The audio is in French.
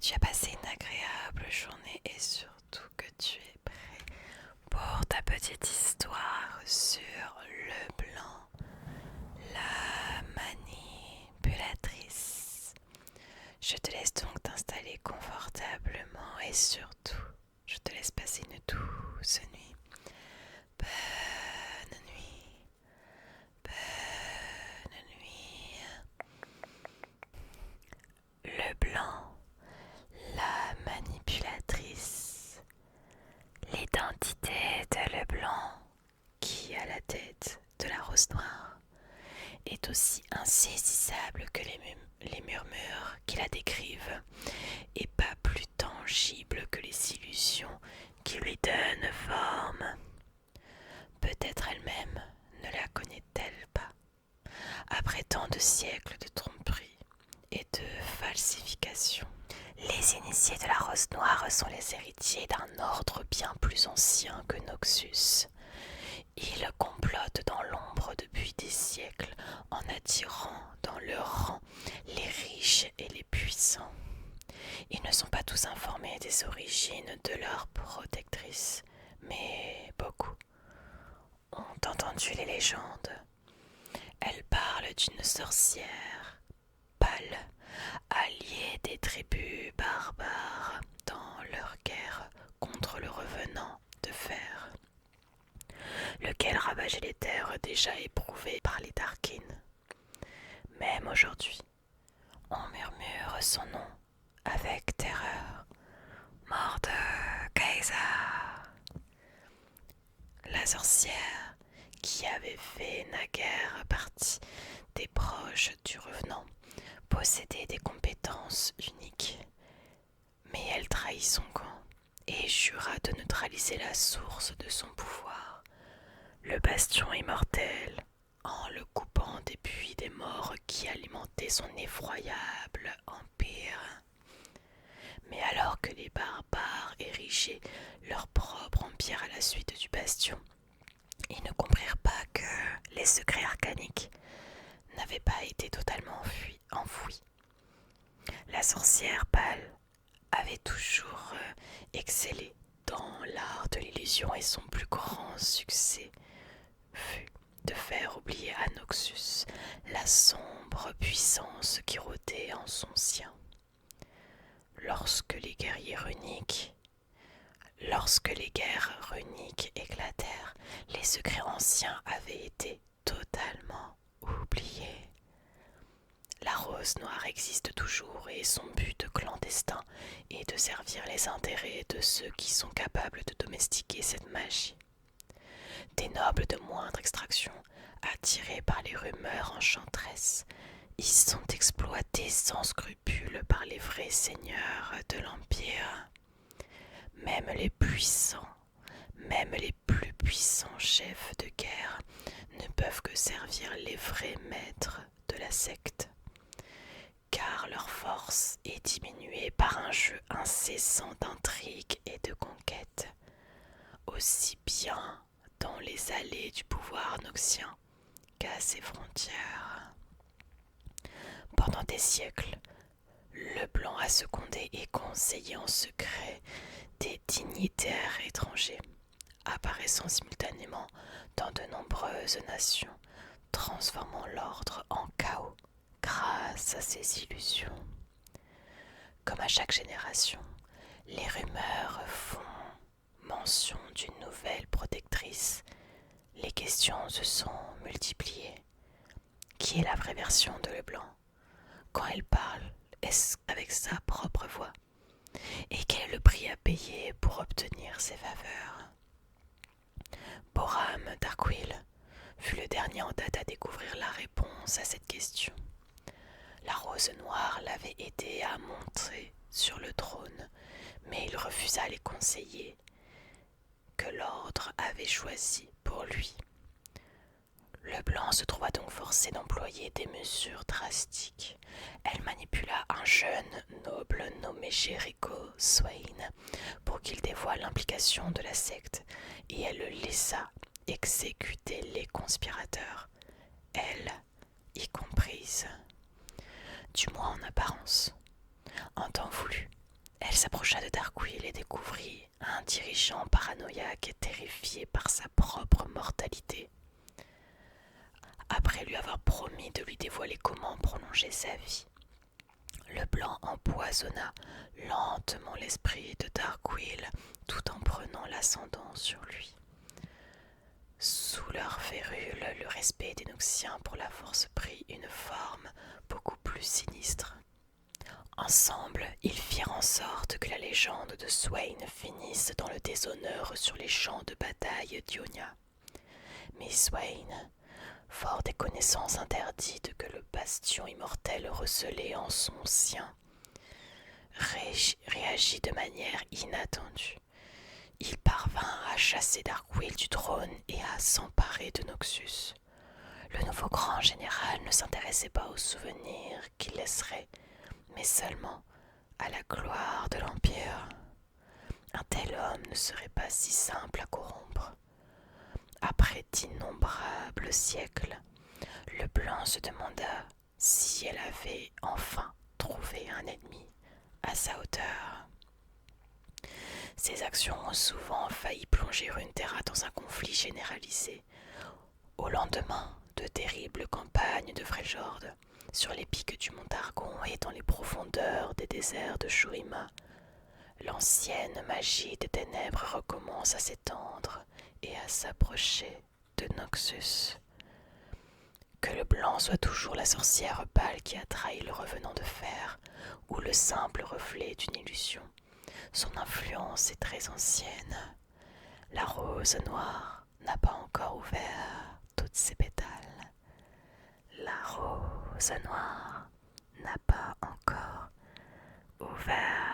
tu as passé une agréable journée et surtout que tu es prêt pour ta petite histoire sur le blanc, la manipulatrice. Je te laisse donc t'installer confortablement et surtout, je te laisse passer une douce nuit. Bonne nuit, bonne nuit. Le blanc, la manipulatrice. L'identité de Leblanc, qui a la tête de la rose noire, est aussi insaisissable que les murmures qui la décrivent, et pas plus tangible que les illusions qui lui donnent forme. Peut-être elle-même ne la connaît-elle pas, après tant de siècles de tromperie et de falsification. Les initiés de la Rose Noire sont les héritiers d'un ordre bien plus ancien que Noxus. Ils complotent dans l'ombre depuis des siècles en attirant dans leur rang les riches et les puissants. Ils ne sont pas tous informés des origines de leur protectrice, mais beaucoup ont entendu les légendes. Elles parlent d'une sorcière pâle, alliée des tribus barbares dans leur guerre contre le revenant de fer, lequel ravageait les terres déjà éprouvées par les Darkin. Même aujourd'hui, on murmure son nom avec terreur. Mordekaiser, la sorcière qui avait fait naguère partie des proches du revenant, possédait des compétences uniques. Mais elle trahit son camp et jura de neutraliser la source de son pouvoir, le bastion immortel, en le coupant des puits des morts qui alimentaient son effroyable empire. Mais alors que les barbares érigeaient leur propre empire à la suite du bastion, ils ne comprirent pas que les secrets arcaniques n'avaient pas été totalement enfouis. La sorcière pâle avait toujours excellé dans l'art de l'illusion et son plus grand succès fut de faire oublier à Noxus la sombre puissance qui rôdait en son sein. Lorsque les guerres runiques éclatèrent, les secrets anciens avaient été totalement oubliés. La Rose Noire existe toujours et son but clandestin est de servir les intérêts de ceux qui sont capables de domestiquer cette magie. Des nobles de moindre extraction, attirés par les rumeurs enchanteresses, y sont exploités sans scrupule par les vrais seigneurs de l'Empire. Même les plus puissants chefs de guerre ne peuvent que servir les vrais maîtres de la secte, car leur force est diminuée par un jeu incessant d'intrigues et de conquêtes, aussi bien dans les allées du pouvoir noxien qu'à ses frontières. Pendant des siècles, le blanc a secondé et conseillé en secret des dignitaires étrangers, apparaissant simultanément dans de nombreuses nations, transformant l'ordre en chaos grâce à ses illusions. Comme à chaque génération, les rumeurs font mention d'une nouvelle protectrice. Les questions se sont multipliées. Qui est la vraie version de Leblanc? Quand elle parle, est-ce avec sa propre voix? Et quel est le prix à payer pour obtenir ses faveurs? Boram Darkwill fut le dernier en date à découvrir la réponse à cette question. La Rose Noire l'avait aidé à monter sur le trône, mais il refusa les conseillers que l'ordre avait choisis pour lui. Le blanc se trouva donc forcé d'employer des mesures drastiques. Elle manipula un jeune noble nommé Jericho Swain pour qu'il dévoile l'implication de la secte, et elle le laissa exécuter les conspirateurs, elle y comprise, du moins en apparence. En temps voulu, Elle s'approcha de Darkwill et découvrit un dirigeant paranoïaque et terrifié par sa propre mortalité. Après lui avoir promis de lui dévoiler comment prolonger sa vie, le blanc empoisonna lentement l'esprit de Darkwill tout en prenant l'ascendant sur lui. Sous leur férule, le respect des Noxiens pour la force prit une forme beaucoup plus sinistre. Ensemble, ils firent en sorte que la légende de Swain finisse dans le déshonneur sur les champs de bataille d'Ionia. Mais Swain, fort des connaissances interdites que le bastion immortel recelait en son sien, réagit de manière inattendue. Il parvint à chasser Darkwill du trône et à s'emparer de Noxus. Le nouveau grand général ne s'intéressait pas aux souvenirs qu'il laisserait, mais seulement à la gloire de l'Empire. Un tel homme ne serait pas si simple à corrompre. Après d'innombrables siècles, le blanc se demanda si elle avait enfin trouvé un ennemi à sa hauteur. Ces actions ont souvent failli plonger Runeterra dans un conflit généralisé. Au lendemain de terribles campagnes de Freljord, sur les pics du mont Targon et dans les profondeurs des déserts de Shurima, l'ancienne magie des ténèbres recommence à s'étendre et à s'approcher de Noxus. Que le blanc soit toujours la sorcière pâle qui a trahi le revenant de fer, ou le simple reflet d'une illusion, son influence est très ancienne. La rose noire n'a pas encore ouvert toutes ses pétales. La rose noire n'a pas encore ouvert